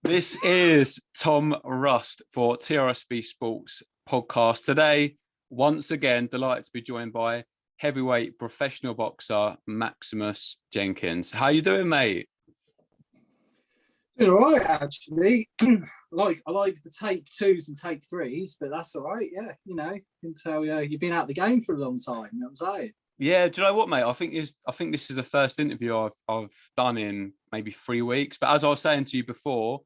This is Tom Rust for TRSB Sports podcast. Today, once again, delighted to be joined by heavyweight professional boxer Maximus Jenkins. How you doing, mate? Doing all right, actually. I like the take twos and take threes, but that's all right. Yeah, you can tell you've been out of the game for a long time. You know what I'm saying? Yeah, do you know what, mate? I think this is the first interview I've done in maybe 3 weeks. But as I was saying to you before,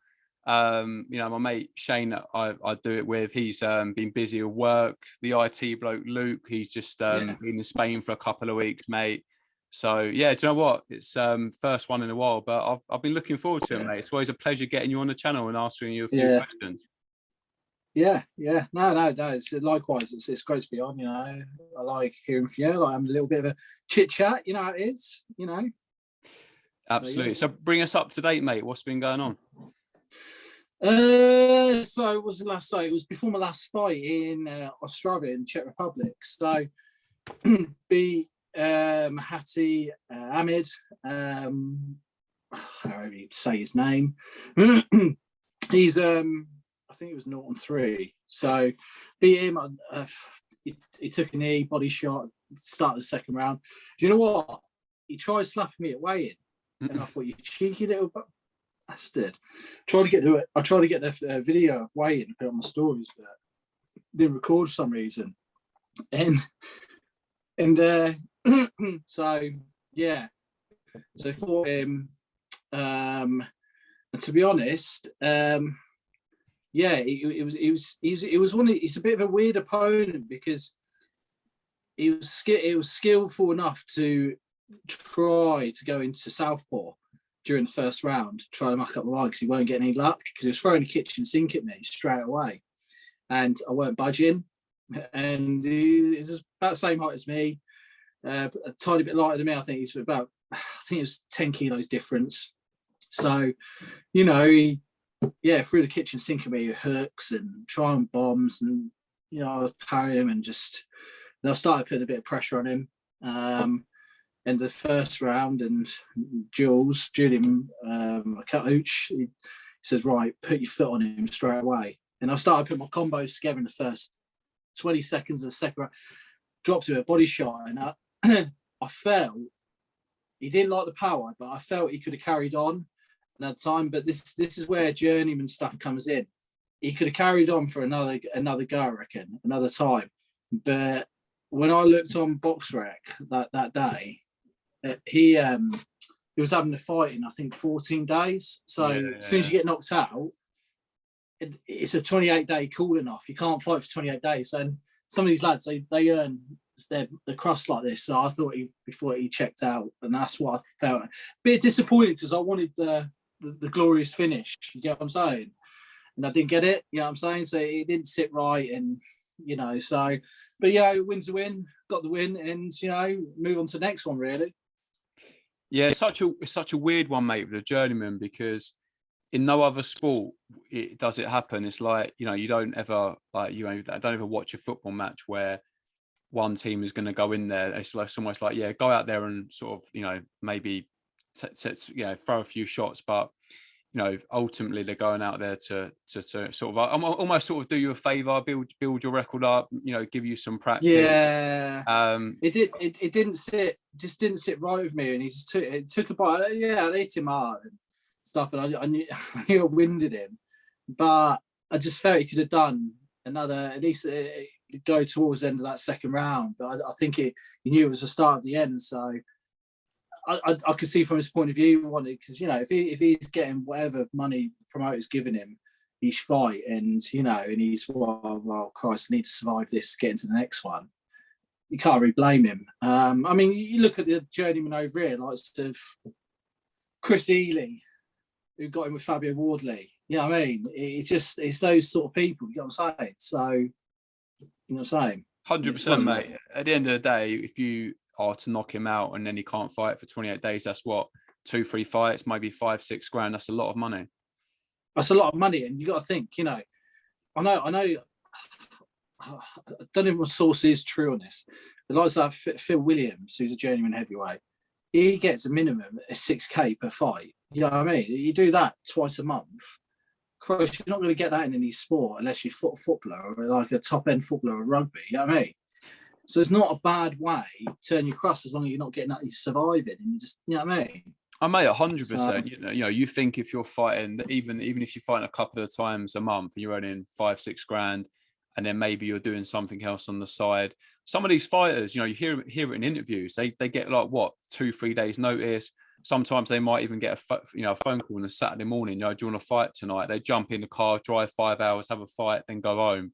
my mate Shane that I do it with, he's been busy with work. The IT bloke Luke, he's just been in Spain for a couple of weeks, mate. So yeah, do you know what? It's first one in a while, but I've been looking forward to it, mate. It's always a pleasure getting you on the channel and asking you a few questions. Yeah. No. It's likewise. It's great to be on. I like hearing from you. I'm a little bit of a chit chat. You know how it is. Absolutely. So bring us up to date, mate. What's been going on? So it was the last fight. It was before my last fight in Australia in Czech Republic. So beat Mahati Ahmed. However you say his name. He's I think it was 0-3. So beat him. He took a knee, body shot, started the second round. Do you know what? He tried slapping me at weigh-in, and I thought, you cheeky little bastard. I tried to get the video of weigh-in and put it on my stories, but didn't record for some reason. And so yeah. So for him, and to be honest, he's a bit of a weird opponent because he was skillful enough to try to go into southpaw during the first round, try to muck up the line because he won't get any luck because he was throwing a kitchen sink at me straight away, and I weren't budging. And he's about the same height as me, a tiny bit lighter than me. I think it was 10 kilos difference. So, he threw the kitchen sink at me with hooks and trying bombs, and I was parrying him and I started putting a bit of pressure on him. In the first round, and Julian Katouch, he said, right, put your foot on him straight away. And I started putting my combos together in the first 20 seconds of the second round, dropped him a body shot, and I felt he didn't like the power, but I felt he could have carried on that time. But this is where journeyman stuff comes in. He could have carried on for another go, I reckon, another time. But when I looked on BoxRec that day, he was having a fight in, I think, 14 days. So as soon as you get knocked out, it's a 28-day cooling off. You can't fight for 28 days. And some of these lads, they earn the crust like this. So I thought before he checked out, and that's what I felt. A bit disappointed because I wanted the glorious finish. You get what I'm saying? And I didn't get it. You know what I'm saying? So it didn't sit right, and so. But win's a win. Got the win, and move on to the next one. Really. Yeah, it's such a weird one, mate, with the journeyman, because in no other sport does it happen. It's like you don't ever don't ever watch a football match where one team is going to go in there. It's almost like go out there and sort of maybe throw a few shots, but ultimately they're going out there to sort of almost sort of do you a favor, build your record up, give you some practice. It didn't sit right with me, and it took a bite. I hit him hard and stuff, and I knew I winded him, but I just felt he could have done another, at least go towards the end of that second round. But I think he knew it was the start of the end, so I could see from his point of view, because if he's getting whatever money the promoter's giving him, he should fight, and and he's well, Christ, I need to survive this, get into the next one. You can't really blame him. I mean, you look at the journeyman over here, like Chris Ely, who got him with Fabio Wardley. You know what I mean? It's those sort of people. You know what I'm saying? So, you know what I'm saying? 100%, mate. At the end of the day, if you are to knock him out and then he can't fight for 28 days, that's what, 2-3 fights, maybe 5-6 grand. That's a lot of money. That's a lot of money, and you got to think. I know. I don't know if my source is true on this. The likes of Phil Williams, who's a journeyman heavyweight, he gets a minimum of 6K per fight. You know what I mean? You do that twice a month. Christ, you're not going to get that in any sport unless you're a footballer or like a top end footballer of rugby. You know what I mean? So it's not a bad way to turn your cross as long as you're not getting that, you're surviving, and you just, you know what I mean? I may 100%. So, You think if you're fighting, even if you're fighting a couple of times a month, and you're earning 5-6 grand, and then maybe you're doing something else on the side. Some of these fighters, you hear it in interviews. They get like what 2-3 days notice. Sometimes they might even get a phone call on a Saturday morning. Do you want to fight tonight? They jump in the car, drive 5 hours, have a fight, then go home.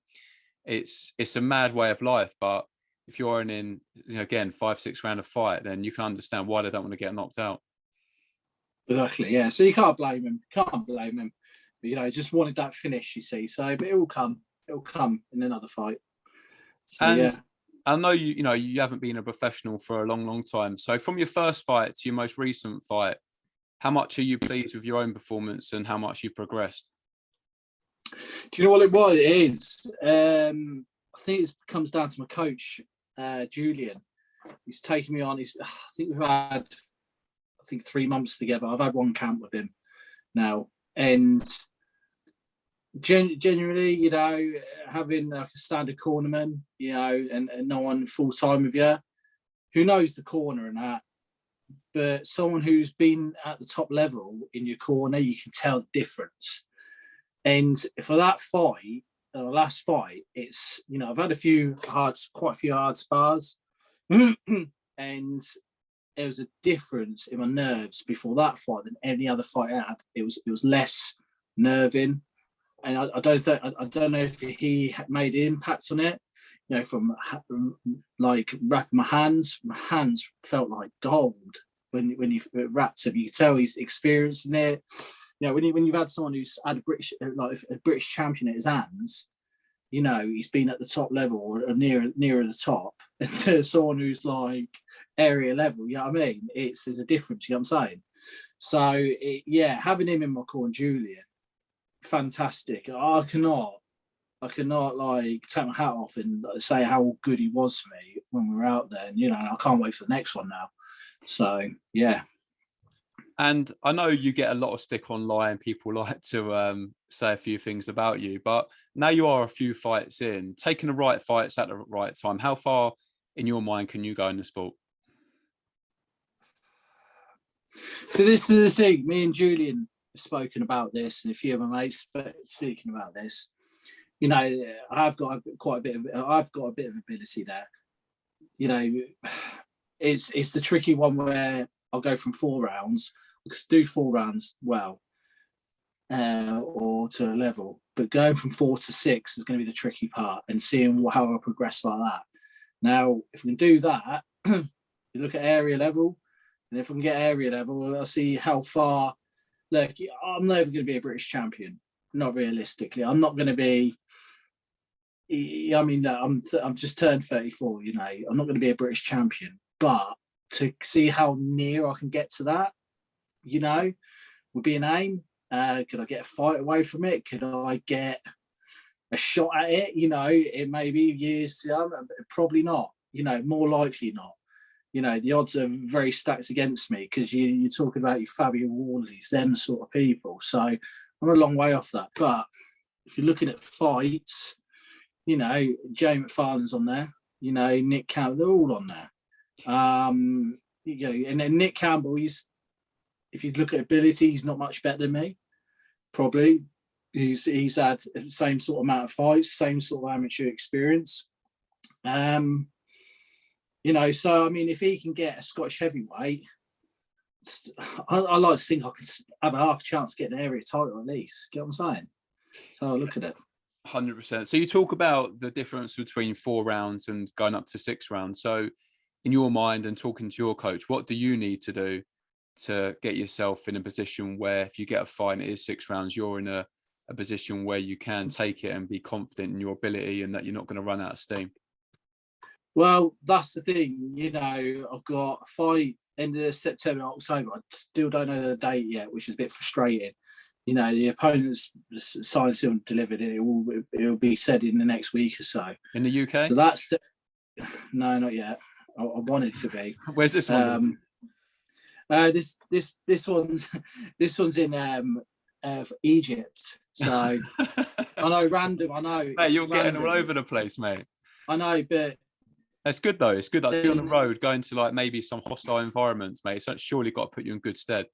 It's a mad way of life, but if you're earning, again, 5-6 grand a fight, then you can understand why they don't want to get knocked out. Exactly, yeah. So you can't blame him. But, he just wanted that finish, you see. So, but it will come. It will come in another fight. So, and yeah. I know you haven't been a professional for a long, long time. So from your first fight to your most recent fight, how much are you pleased with your own performance and how much you progressed? Do you know what it is? I think it comes down to my coach, Julian. He's taken me on. I think we've had 3 months together. I've had one camp with him now, and genuinely, having like a standard cornerman, and no one full time with you, who knows the corner and that, but someone who's been at the top level in your corner, you can tell the difference. And for that fight, last fight, it's I've had quite a few hard spars, and there was a difference in my nerves before that fight than any other fight I had. It was less nerving, and I don't know if he made an impact on it. From like wrapping my hands felt like gold when he wrapped him. You could tell he's experiencing it. When you've had someone who's had a British champion at his hands, he's been at the top level or nearer the top, and to someone who's like area level, you know what I mean? There's a difference, you know what I'm saying? So having him in my corner, Julian, fantastic. I cannot like take my hat off and say how good he was for me when we were out there, and I can't wait for the next one now. So yeah. And I know you get a lot of stick online. People like to say a few things about you, but now you are a few fights in, taking the right fights at the right time. How far, in your mind, can you go in the sport? So this is the thing. Me and Julian have spoken about this, and a few of my mates speaking about this. I've got a bit of ability there. It's the tricky one where I'll go from 4 rounds. I can do 4 rounds well, or to a level, but going from 4 to 6 is going to be the tricky part, and seeing how I progress like that. Now, if we can do that, you look at area level, and if we can get area level, I'll see how far. Look, I'm never going to be a British champion. Not realistically, I'm not going to be. I mean, I'm just turned 34. I'm not going to be a British champion, but to see how near I can get to that, would be an aim. Could I get a fight away from it? Could I get a shot at it? It may be years to come, probably not. More likely not. The odds are very stacked against me, because you're talking about your Fabio Wardleys, them sort of people. So I'm a long way off that. But if you're looking at fights, Jay Mcfarlane's on there. Nick Campbell, they're all on there. And then Nick Campbell, if you look at ability, he's not much better than me. Probably, he's had the same sort of amount of fights, same sort of amateur experience. So I mean, if he can get a Scottish heavyweight, I like to think I could have a half chance to get an area title at least. Get what I'm saying? So I look at it. 100%. So you talk about the difference between 4 rounds and going up to 6 rounds. So in your mind, and talking to your coach, what do you need to do to get yourself in a position where if you get a fight and it is 6 rounds, you're in a position where you can take it and be confident in your ability and that you're not going to run out of steam? Well, that's the thing. I've got a fight end of September, October. I still don't know the date yet, which is a bit frustrating. The opponent's signed, sealed, and delivered. It will be said in the next week or so. In the UK? So that's no, not yet. I want it to be. Where's this one? This one's in of Egypt. So I know, random. I know. Mate, you're random. getting all over the place, mate. I know, but it's good though. It's good to be on the road, going to like maybe some hostile environments, mate. So it's surely got to put you in good stead.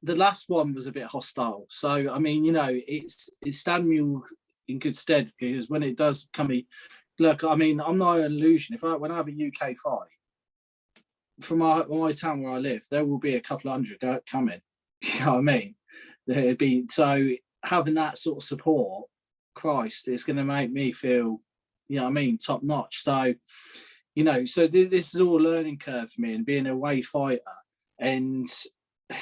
The last one was a bit hostile. So I mean, you know, it's stand me in good stead, because when it does come, look, I mean, I'm not an illusion. When I have a UK fight from my town where I live, there will be a couple of hundred coming. You know what I mean? There'd be, so having that sort of support, Christ, it's going to make me feel, you know what I mean, top notch. So, you know, so this is all a learning curve for me, and being a away fighter. And,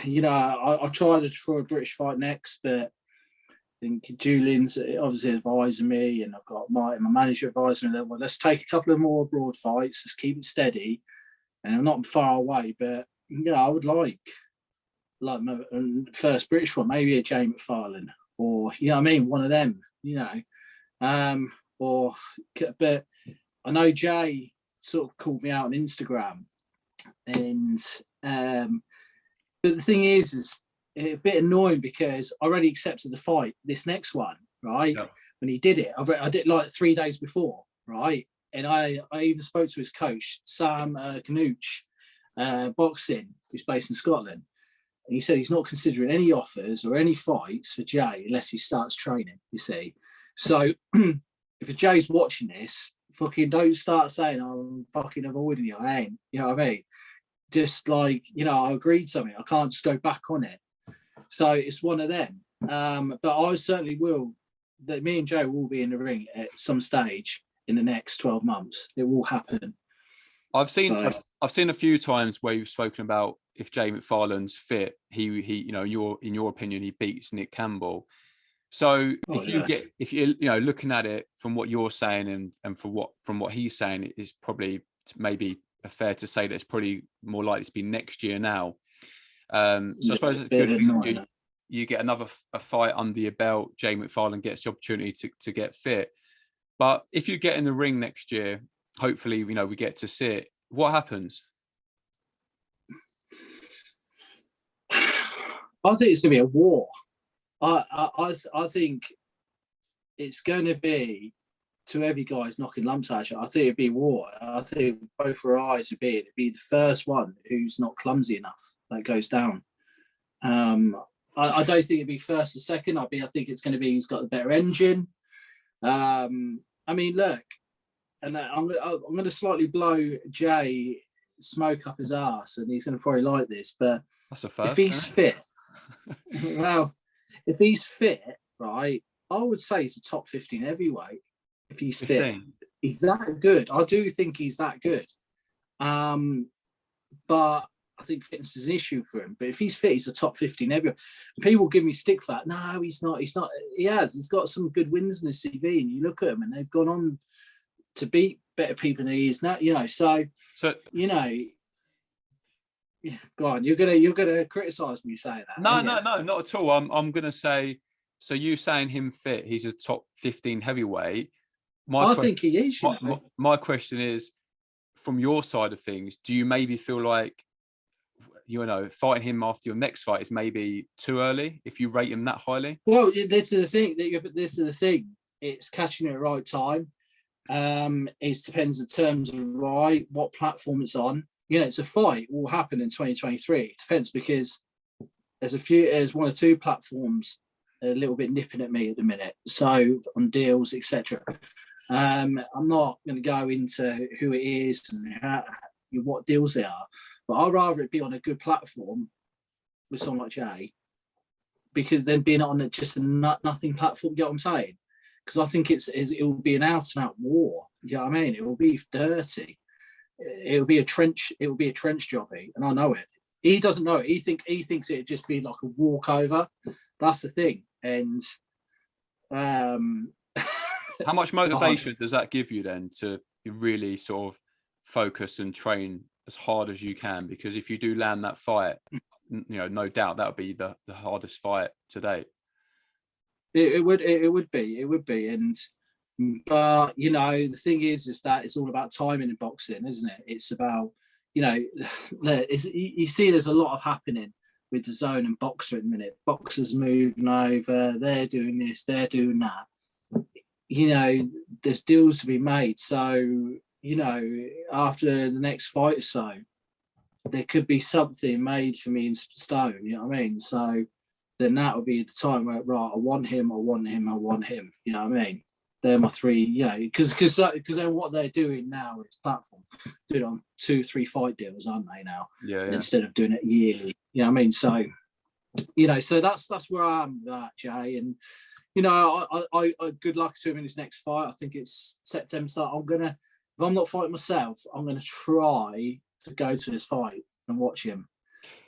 you know, I tried for a British fight next, but I think Julian's obviously advising me, and I've got my manager advising me that, well, let's take a couple of more abroad fights, let's keep it steady. And I'm not far away, but, you know, I would like my first British one, maybe a Jay Mcfarlane, or, you know what I mean, one of them, you know. But I know Jay sort of called me out on Instagram, and but the thing is a bit annoying, because I already accepted the fight, this next one, right? Yeah. When he did it, I did like 3 days before, right? And I even spoke to his coach, Sam Knooch, boxing, who's based in Scotland. And he said he's not considering any offers or any fights for Jay unless he starts training, you see. So if Jay's watching this, fucking don't start saying, I'm fucking avoiding you. I ain't. You know what I mean? Just like, you know, I agreed something. I can't just go back on it. So it's one of them. But I certainly will, that me and Jay will be in the ring at some stage in the next 12 months. It will happen. I've seen a few times where you've spoken about if Jay Mcfarlane's fit, he you know, in your opinion, he beats Nick Campbell. So if you're you know, looking at it from what you're saying and from what he's saying, it's probably maybe fair to say that it's probably more likely to be next year now. So I suppose it's a good thing you get another fight under your belt. Jay Mcfarlane gets the opportunity to get fit. But if you get in the ring next year, hopefully, you know, we get to see it. What happens? I think it's going to be a war. I think it's going to be, to every guy's knocking lumps at you, I think it'd be war. I think both our eyes would be the first one who's not clumsy enough that goes down. I don't think it'd be first or second. I think it's going to be who's got the better engine. I mean, look, and I'm going to slightly blow Jay smoke up his ass, and he's going to probably like this, but if he's fit, well, if he's fit, right, I would say he's a top 15 heavyweight. If he's fit, he's that good. I do think he's that good. But I think fitness is an issue for him. But if he's fit, he's a top 15 heavyweight. People give me stick for that. No, he's not. He's not. He has. He's got some good wins in his CV, and you look at him, and they've gone on to beat better people than he is now. You know, so you know. Go on. You're gonna criticize me saying that. No, not at all. I'm gonna say. So you saying him fit? He's a top 15 heavyweight. I think he is. My question is, from your side of things, do you maybe feel like, you know, fighting him after your next fight is maybe too early if you rate him that highly? Well, this is the thing. It's catching it at the right time. It depends in terms of what platform it's on. You know, it's a fight will happen in 2023. It depends, because there's one or two platforms a little bit nipping at me at the minute. So on deals, etc. I'm not going to go into who it is and what deals they are, but I'd rather it be on a good platform with someone like Jay, because then being on just a nothing platform, you get what I'm saying? Because I think it will be an out and out war. You know what I mean? It will be dirty. It will be a trench. It will be a trench jobby, and I know it. He doesn't know it. He thinks it'd just be like a walkover. That's the thing. And how much motivation does that give you then to really sort of focus and train as hard as you can? Because if you do land that fight, you know, no doubt that would be the hardest fight to date. It would be, and but you know, the thing is that it's all about timing in boxing, isn't it? It's about, you know, you see there's a lot of happening with the Zone and Boxer at the minute. Boxer's moving over, they're doing this, they're doing that. You know, there's deals to be made. So, you know, after the next fight or so, there could be something made for me in stone, you know what I mean? So then that would be the time where, right, I want him, I want him, I want him, you know what I mean? They're my three, you know, because they're what they're doing now is platform, doing on 2-3 fight deals, aren't they now? Yeah, yeah. Instead of doing it yearly, you know what I mean? So, you know, so that's where I am with that, Jay. And, you know, I good luck to him in his next fight. I think it's September. So if I'm not fighting myself, I'm gonna try to go to his fight and watch him.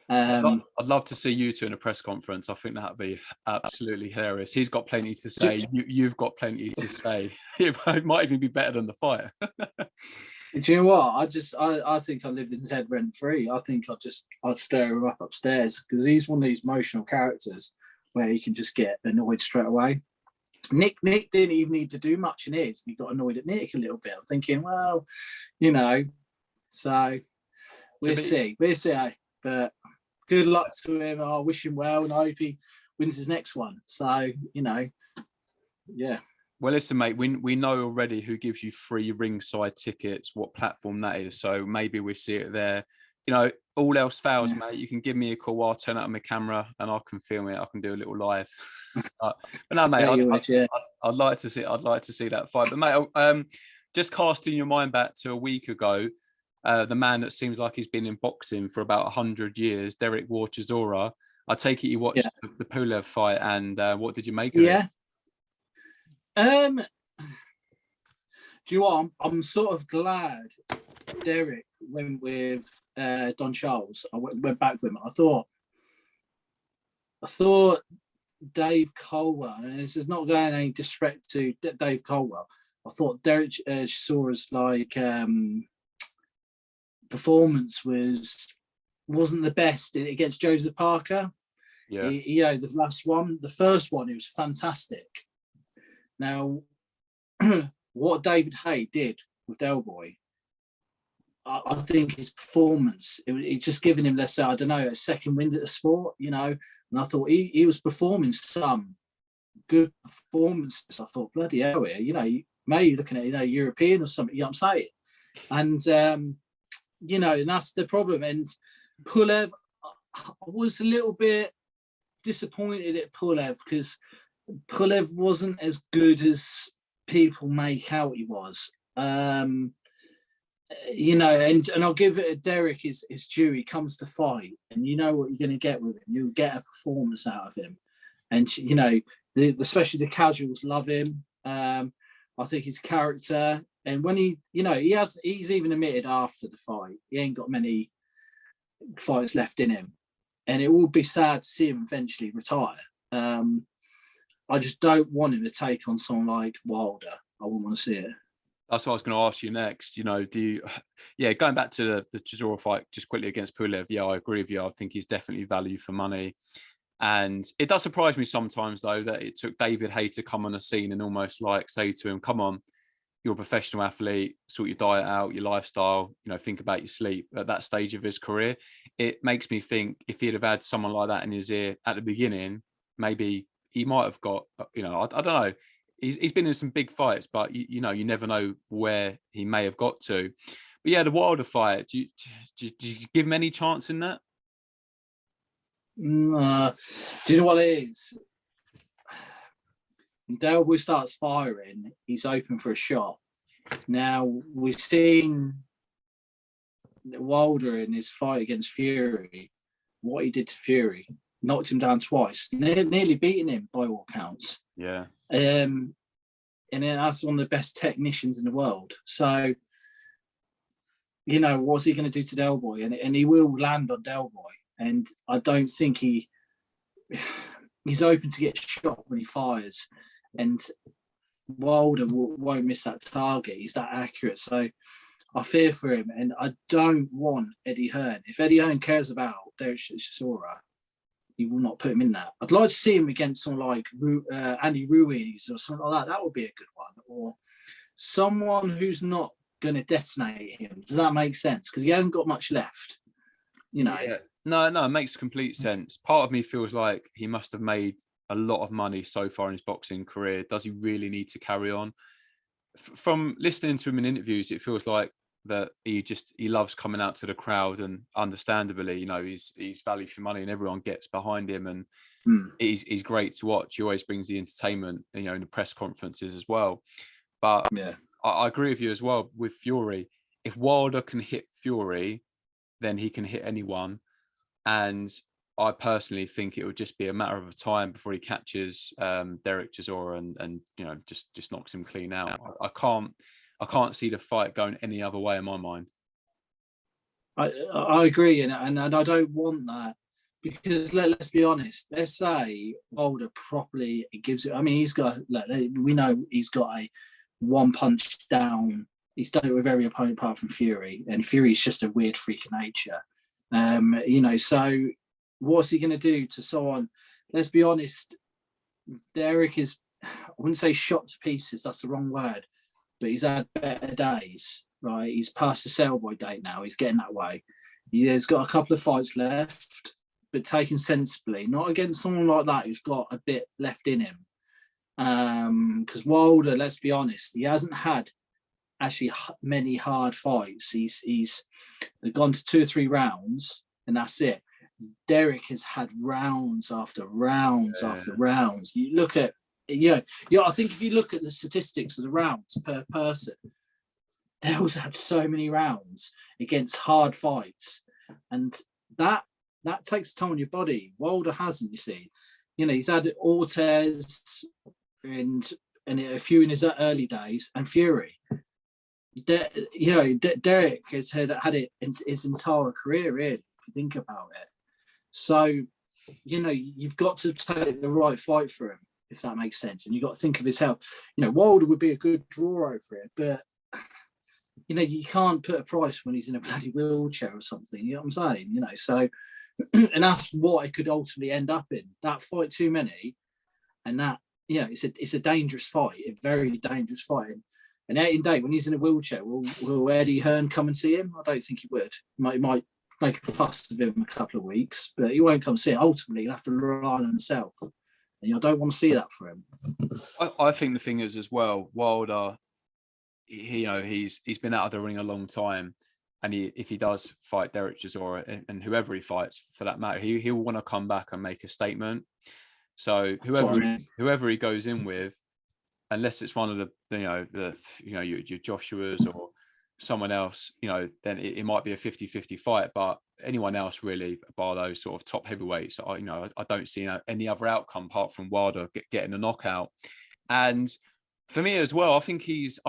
I'd love to see you two in a press conference. I think that'd be absolutely hilarious. He's got plenty to say. You've got plenty to say. It might even be better than the fight. Do you know what? I think I live in his head rent free. I think I'd stir him up upstairs because he's one of these emotional characters where he can just get annoyed straight away. Nick didn't even need to do much in his. He got annoyed at Nick a little bit. I'm thinking, well, you know, so we'll see. But good luck to him. I wish him well, and I hope he wins his next one. So, you know, yeah. Well, listen, mate, we know already who gives you free ringside tickets, what platform that is. So maybe we see it there. You know, all else fails, mate, you can give me a call. I'll turn up my camera and I can film it. I can do a little live. But no, mate, I'd like to see that fight. But mate, just casting your mind back to a week ago, the man that seems like he's been in boxing for about 100 years, Derek Chisora. I take it you watched the Pulev fight, and what did you make of it? Do you know what? I'm sort of glad Derek went with Don Charles. I went back with him. I thought Dave Colwell, and this is not going any disrespect to Dave Colwell. I thought Derek Chisora's performance wasn't the best against Joseph Parker. Yeah, you know, the first one, it was fantastic. Now, what David Haye did with Del Boy, I think his performance, it's just giving him, let's say, I don't know, a second wind at the sport, you know. And I thought he was performing some good performances. I thought, bloody hell, you know, maybe looking at, you know, European or something, you know what I'm saying? And, you know, and that's the problem. And Pulev, I was a little bit disappointed at Pulev because Pulev wasn't as good as people make out he was. You know, and I'll give it to Derek his due. He comes to fight, and you know what you're going to get with him. You'll get a performance out of him, and you know, especially the casuals love him. I think his character, and when he, you know, he's even admitted after the fight he ain't got many fights left in him, and it will be sad to see him eventually retire. I just don't want him to take on someone like Wilder. I wouldn't want to see it. That's what I was going to ask you next. You know, going back to the Chisora fight just quickly against Pulev. Yeah, I agree with you. I think he's definitely value for money. And it does surprise me sometimes, though, that it took David Haye to come on the scene and almost like say to him, come on, you're a professional athlete, sort your diet out, your lifestyle, you know, think about your sleep at that stage of his career. It makes me think if he'd have had someone like that in his ear at the beginning, maybe he might have got, you know, I don't know. He's been in some big fights, but you know, you never know where he may have got to. But yeah, the Wilder fight, do you give him any chance in that? Do you know what it is? When Del Boy starts firing, he's open for a shot. Now, we've seen Wilder in his fight against Fury, what he did to Fury. Knocked him down twice, nearly beating him by all counts. Yeah. And then that's one of the best technicians in the world. So, you know, what's he going to do to Del Boy? And he will land on Del Boy. And I don't think he's open to get shot when he fires. And Wilder won't miss that target. He's that accurate. So I fear for him. And I don't want Eddie Hearn. If Eddie Hearn cares about Derek Chisora, he will not put him in that. I'd like to see him against someone like Andy Ruiz or something like that. That would be a good one. Or someone who's not going to detonate him. Does that make sense? Because he hasn't got much left. You know. No, it makes complete sense. Part of me feels like he must have made a lot of money so far in his boxing career. Does he really need to carry on? From listening to him in interviews, it feels like that he loves coming out to the crowd, and understandably, he's value for money, and everyone gets behind him, and he's great to watch. He always brings the entertainment, in the press conferences as well. But Yeah. I agree with you as well with Fury. If Wilder can hit Fury, then he can hit anyone. And I personally think it would just be a matter of time before he catches Derek Chisora and just knocks him clean out. I can't see the fight going any other way in my mind. I agree, and I don't want that, because let's be honest. Let's say Wilder properly gives it. I mean, we know he's got a one punch down. He's done it with every opponent apart from Fury, and Fury's just a weird freak of nature. So what's he going to do to someone? Let's be honest. Derek is, I wouldn't say shot to pieces. That's the wrong word, but he's had better days. Right, he's past the sell by date now. He's getting that way. He's got a couple of fights left, but taken sensibly, not against someone like that who's got a bit left in him. Because Wilder, let's be honest, he hasn't had actually many hard fights. He's gone to 2 or 3 rounds, and that's it. Derek has had rounds after rounds after rounds. You look at, I think if you look at the statistics of the rounds per person, Dell's had so many rounds against hard fights, and that takes time on your body. Wilder hasn't, you see. He's had Ortiz and a few in his early days, and Fury. Derek has had it in his entire career, really, if you think about it. So, you've got to take the right fight for him, if that makes sense, and you've got to think of his health. Wilder would be a good draw over it, but you can't put a price when he's in a bloody wheelchair or something. You know what I'm saying? So, and that's what it could ultimately end up in. That fight too many, and that, it's a dangerous fight, a very dangerous fight. And out in date, when he's in a wheelchair, will Eddie Hearn come and see him? I don't think he would. He might make a fuss of him a couple of weeks, but he won't come see him. Ultimately, he'll have to rely on himself. And I don't want to see that for him. I think the thing is as well, Wilder, he's been out of the ring a long time, and if he does fight Derek Chisora, and whoever he fights for that matter, he will want to come back and make a statement. So whoever he goes in with, unless it's one of your Joshua's or someone else, then it might be a 50-50 fight. But anyone else really, bar those sort of top heavyweights, I don't see any other outcome apart from Wilder getting a knockout. And for me as well, I think he's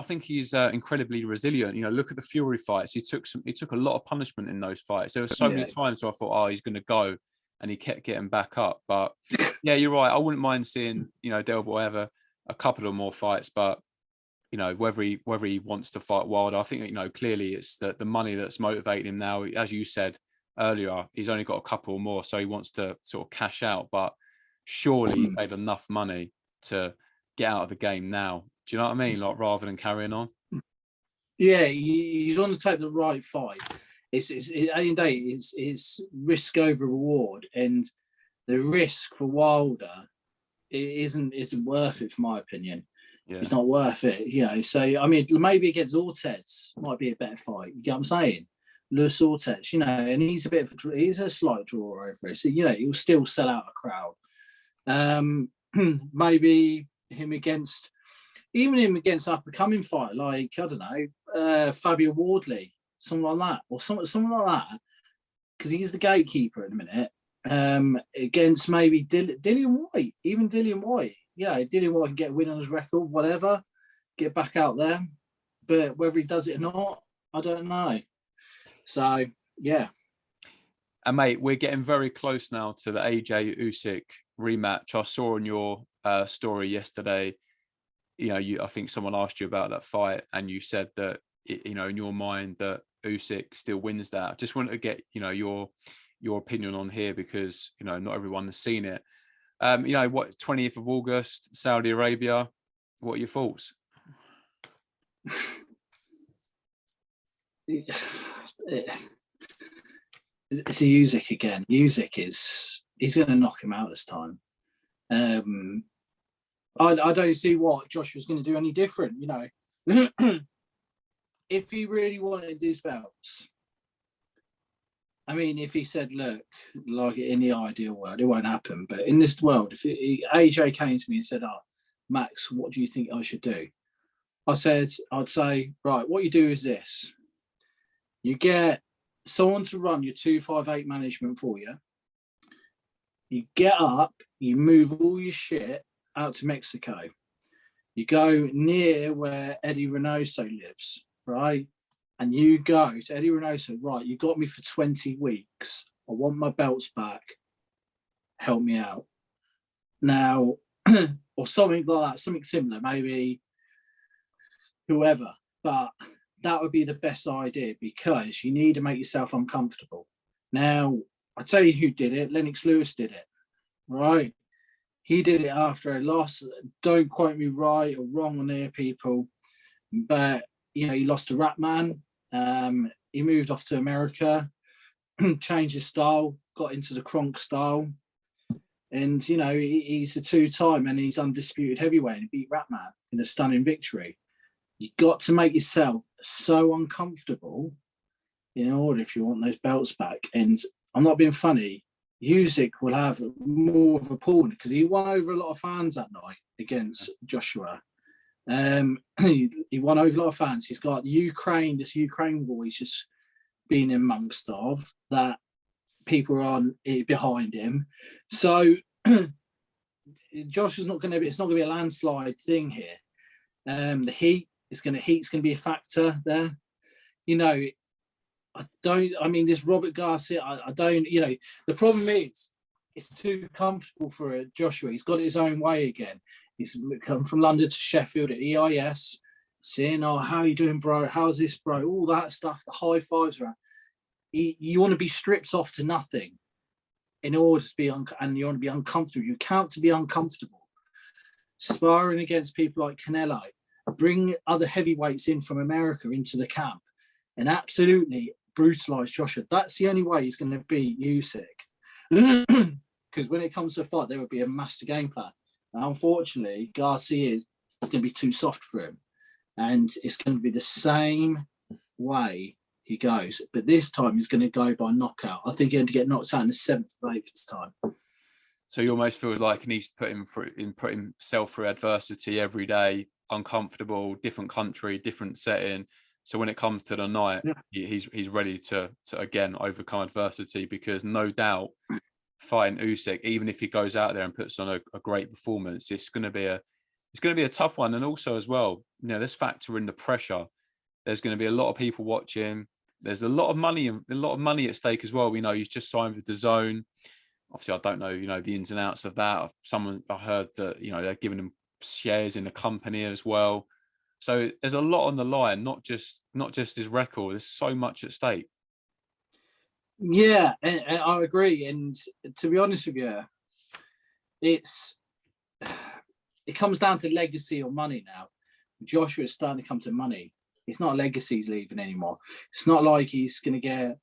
incredibly resilient. Look at the Fury fights. He took a lot of punishment in those fights. There were so many times where I thought, he's going to go, and he kept getting back up. But yeah, you're right. I wouldn't mind seeing Del Boy have a couple of more fights, but whether he wants to fight Wilder, I think clearly it's the money that's motivating him now. As you said earlier, he's only got a couple more, so he wants to sort of cash out. But surely he made enough money to get out of the game now. Do you know what I mean? Like, rather than carrying on. Yeah, he's on to take the right fight. It's at the end of the day, it's risk over reward, and the risk for Wilder isn't worth it, for my opinion. Yeah. It's not worth it, So I mean, maybe against Ortiz might be a better fight. You get what I'm saying? Luis Ortiz, and he's a slight draw over it. So he'll still sell out a crowd. Maybe him against up and coming fight, like, I don't know, Fabio Wardley, something like that, or something like that, because he's the gatekeeper in a minute. Against maybe Dillian White, even Dillian White. Dillian White can get a win on his record, whatever, get back out there. But whether he does it or not, I don't know. So, yeah. And mate, we're getting very close now to the AJ Usyk rematch. I saw in your story yesterday, I think someone asked you about that fight, and you said that in your mind that Usyk still wins that. I just wanted to get your opinion on here, because not everyone has seen it. 20th of August, Saudi Arabia. What are your thoughts? it's a Usyk again. Usyk he's going to knock him out this time. I don't see what Joshua's going to do any different. You know, if he really wanted these belts, I mean, if he said, "Look, like in the ideal world, it won't happen," but in this world, if AJ came to me and said, "Oh, Max, what do you think I should do?" I'd say, right, what you do is this: you get someone to run your 258 management for you. You get up, you move all your shit out to Mexico. You go near where Eddie Reynoso lives, right? And you go to Eddie Reynoso, right, you got me for 20 weeks. I want my belts back. Help me out. Now, or something like that, something similar, maybe whoever. But that would be the best idea because you need to make yourself uncomfortable. Now, I tell you who did it. Lennox Lewis did it, right? He did it after a loss. Don't quote me right or wrong on there, people. But, you know, he lost to Ratman. He moved off to America, changed his style, got into the Kronk style. And, you know, he's a two-time and he's undisputed heavyweight and he beat Ratman in a stunning victory. You got to make yourself so uncomfortable in order if you want those belts back. And I'm not being funny. Usyk will have more of a pull because he won over a lot of fans that night against Joshua. He won over a lot of fans. He's got this Ukraine boy he's just been amongst of that people are on behind him. So Josh is not going to be. It's not going to be a landslide thing here. The heat's going to be a factor there. You know, I mean, this Robert Garcia, I don't, you know, the problem is it's too comfortable for Joshua. He's got his own way again. He's come from London to Sheffield at EIS, saying, "Oh, how you doing, bro? How's this, bro?" All that stuff, the high fives around. You want to be stripped off to nothing in order to be, and you want to be uncomfortable. You count to be uncomfortable. Sparring against people like Canelo, bring other heavyweights in from America into the camp and absolutely brutalize Joshua. That's the only way he's going to beat Usyk. Because when it comes to a fight, there will be a master game plan. And unfortunately, Garcia is going to be too soft for him. And it's going to be the same way he goes. But this time, he's going to go by knockout. I think he's going to get knocked out in the 7th or 8th this time. So you almost feel like he needs to put himself through adversity every day, uncomfortable, different country, different setting. So when it comes to the night, he's ready to again overcome adversity because no doubt fighting Usyk, even if he goes out there and puts on a great performance, it's going to be a tough one. And also as well, you know, let's factor in the pressure. There's going to be a lot of people watching. There's a lot of money at stake as well. You know, he's just signed with DAZN. Obviously, I don't know, you know, the ins and outs of that. I heard that, you know, they're giving him shares in the company as well. So there's a lot on the line, not just his record. There's so much at stake. Yeah, and I agree. And to be honest with you, it comes down to legacy or money now. Joshua is starting to come to money. It's not legacy he's leaving anymore. It's not like he's going to get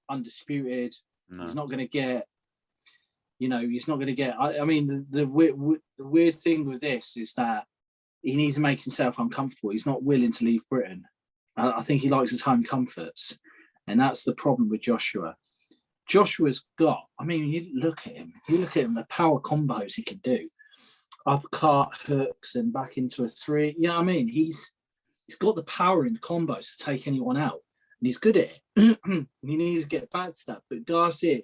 undisputed. No. He's not going to get, you know, he's not going to get. I mean, the weird thing with this is that he needs to make himself uncomfortable. He's not willing to leave Britain. I think he likes his home comforts. And that's the problem with Joshua. Joshua's got, I mean, you look at him, the power combos he can do. Uppercut, hooks, and back into a 3. Yeah, I mean, he's got the power in combos to take anyone out. And he's good at it. He needs to get back to that. But Garcia,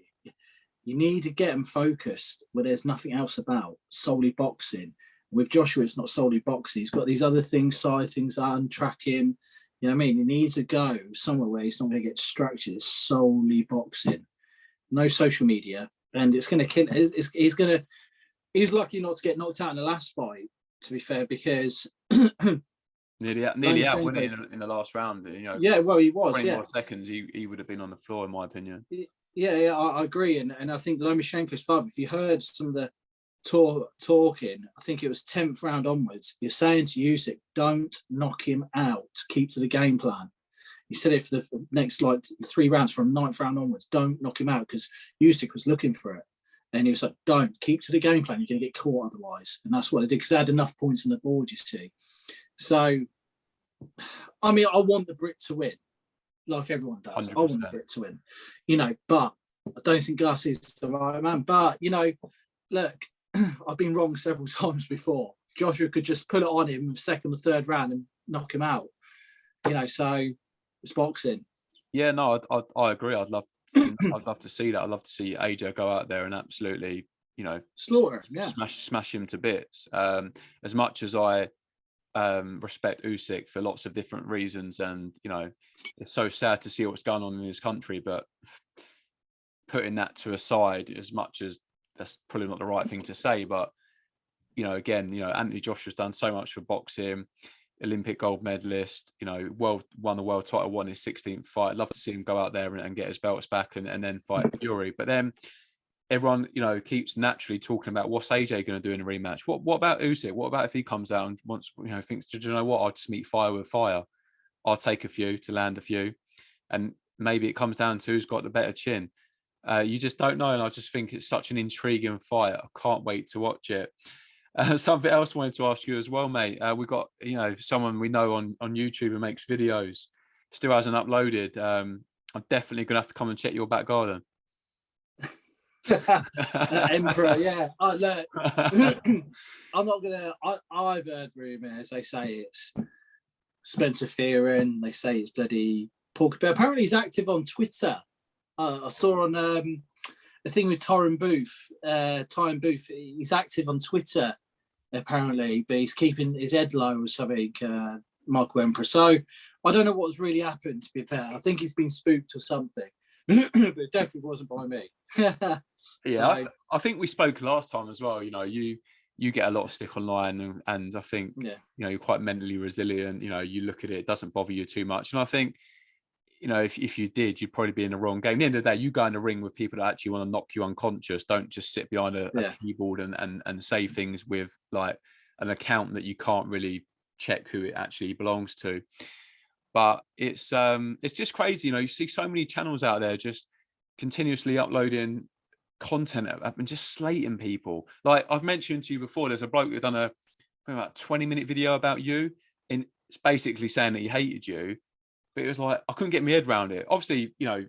you need to get him focused where there's nothing else about, solely boxing. With Joshua, it's not solely boxing. He's got these other things, side things on, track him. You know what I mean? He needs to go somewhere where he's not going to get distracted. It's solely boxing. No social media. And it's going to kill. He's lucky not to get knocked out in the last fight, to be fair, because nearly out, wasn't he, in the last round? You know, yeah, well, he was. 20 more seconds, he would have been on the floor, in my opinion. Yeah, I agree, and I think Lomachenko's father. If you heard some of the talking, I think it was 10th round onwards. You're saying to Usyk, don't knock him out. Keep to the game plan. he said it for the next like 3 rounds from 9th round onwards. Don't knock him out, because Usyk was looking for it. And he was like, don't, keep to the game plan. You're going to get caught otherwise. And that's what they did, because they had enough points on the board, you see. So, I mean, I want the Brit to win, like everyone does. 100%. I want the Brit to win, you know, but I don't think Gus is the right man. But, you know, look, I've been wrong several times before. Joshua could just put it on him in the 2nd or 3rd round and knock him out, you know, so it's boxing. Yeah, no, I agree. I'd love to see that. I'd love to see AJ go out there and absolutely, you know, slaughter him, yeah. smash him to bits. As much as I respect Usyk for lots of different reasons, and you know, it's so sad to see what's going on in his country, but putting that to a side, as much as that's probably not the right thing to say, but you know, again, you know, Anthony Joshua's done so much for boxing. Olympic gold medalist, you know, won the world title, won his 16th fight. Love to see him go out there and get his belts back and then fight Fury. But then everyone, you know, keeps naturally talking about what's AJ going to do in a rematch. What about Usyk? What about if he comes out and wants, you know, thinks, do you know what? I'll just meet fire with fire. I'll take a few to land a few, and maybe it comes down to who's got the better chin. You just don't know, and I just think it's such an intriguing fight. I can't wait to watch it. Something else I wanted to ask you as well, mate. We've got, you know, someone we know on YouTube who makes videos, still hasn't uploaded. I'm definitely going to have to come and check your back garden. Emperor, yeah. Look, I'm not going to, I've heard rumours. They say it's Spencer Fearon. They say it's bloody Porky. But apparently he's active on Twitter. I saw on a thing with Tyron Booth. He's active on Twitter, apparently, but he's keeping his head low or something, Michael Emperor. So I don't know what's really happened, to be fair. I think he's been spooked or something, but it definitely wasn't by me. Yeah, so, I think we spoke last time as well. You know, you get a lot of stick online, and I think, you know, you're quite mentally resilient. You know, you look at it, it doesn't bother you too much. And I think, you know, if you did, you'd probably be in the wrong game. At the end of the day, you go in the ring with people that actually want to knock you unconscious. Don't just sit behind a keyboard and say things with like an account that you can't really check who it actually belongs to. But it's just crazy. You know, you see so many channels out there just continuously uploading content and just slating people. Like I've mentioned to you before, there's a bloke who's done about 20-minute video about you, and it's basically saying that he hated you. But it was like, I couldn't get my head around it. Obviously, you know,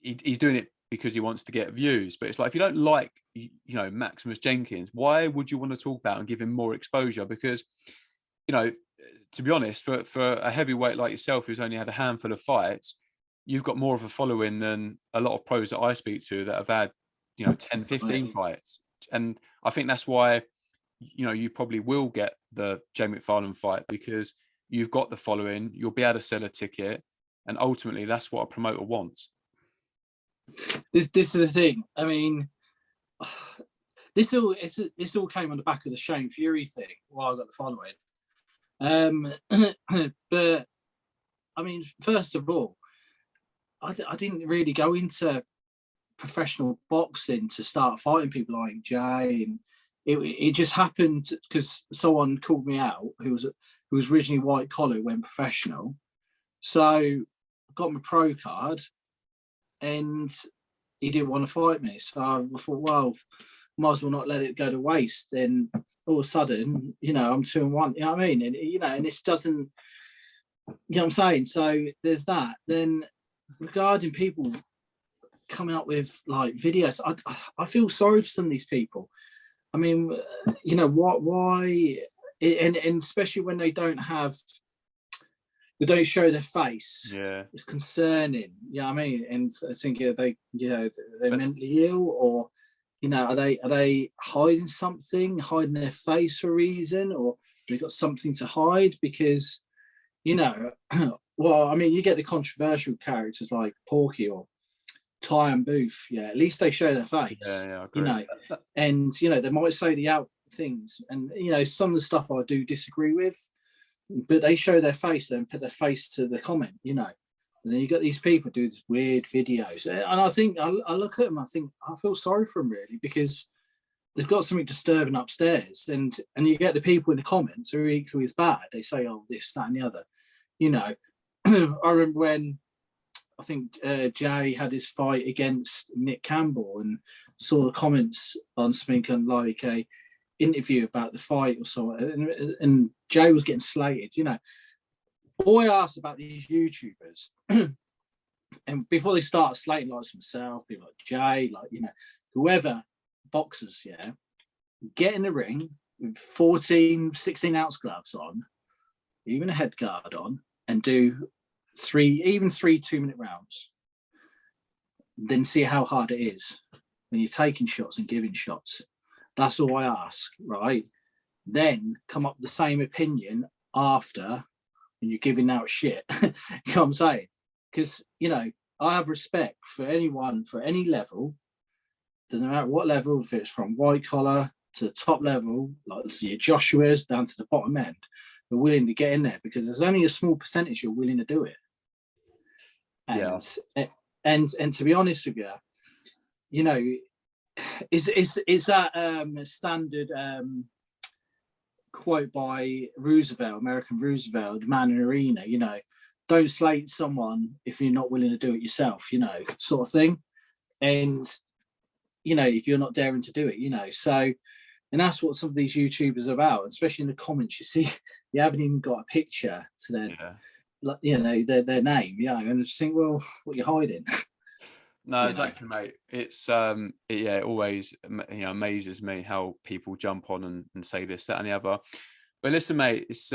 he's doing it because he wants to get views. But it's like, if you don't like, you know, Maximus Jenkins, why would you want to talk about and give him more exposure? Because, you know, to be honest, for a heavyweight like yourself, who's only had a handful of fights, you've got more of a following than a lot of pros that I speak to that have had, you know, 10, 15 fights. And I think that's why, you know, you probably will get the Jay Mcfarlane fight, because you've got the following, you'll be able to sell a ticket, and ultimately that's what a promoter wants. This is the thing. I mean, this all came on the back of the Shane Fury thing while I got the following. But I mean, first of all, I didn't really go into professional boxing to start fighting people like Jay, and it just happened because someone called me out who was originally white collar, went professional. So I got my pro card, and he didn't want to fight me. So I thought, well, might as well not let it go to waste. Then all of a sudden, you know, I'm 2-1. You know what I mean? And you know, and this doesn't, you know what I'm saying? So there's that. Then regarding people coming up with like videos, I feel sorry for some of these people. I mean, you know, why, and especially when they don't show their face. Yeah, it's concerning. You know what I mean? And I think they're mentally ill, or you know, are they hiding something, hiding their face for a reason, or they got something to hide? Because, you know, well, I mean, you get the controversial characters like Porky or Tyron Booth, yeah, at least they show their face. Yeah, I agree. You know, and you know, they might say the out things, and you know, some of the stuff I do disagree with, but they show their face and put their face to the comment, you know. And then you got these people do these weird videos, and I think I look at them, I think I feel sorry for them really, because they've got something disturbing upstairs, and you get the people in the comments who are equally as bad. They say, oh, this, that, and the other, you know. I remember when I think Jay had his fight against Nick Campbell and saw the comments on something like a interview about the fight or so, and Jay was getting slated. You know, all I asked about these YouTubers, and before they start slating like myself, people like Jay, like, you know, whoever, boxers, yeah, get in the ring with 14, 16 ounce gloves on, even a head guard on, and do three 2-minute rounds. Then see how hard it is when you're taking shots and giving shots. That's all I ask, right? Then come up with the same opinion after when you're giving out shit. You know what I'm saying? Because, you know, I have respect for anyone for any level. Doesn't matter what level, if it's from white collar to the top level, like your Joshua's down to the bottom end, are willing to get in there because there's only a small percentage you're willing to do it. And and to be honest with you, you know, is that standard quote by Roosevelt, American Roosevelt, the man in the arena, you know, don't slate someone if you're not willing to do it yourself, you know, sort of thing. And, you know, if you're not daring to do it, you know, so, and that's what some of these YouTubers are about, especially in the comments. You see, you haven't even got a picture to their, you know, their name, you know, and I just think, well, what are you hiding? No, exactly, mate. It's it always, you know, amazes me how people jump on and say this, that, and the other. But listen, mate, it's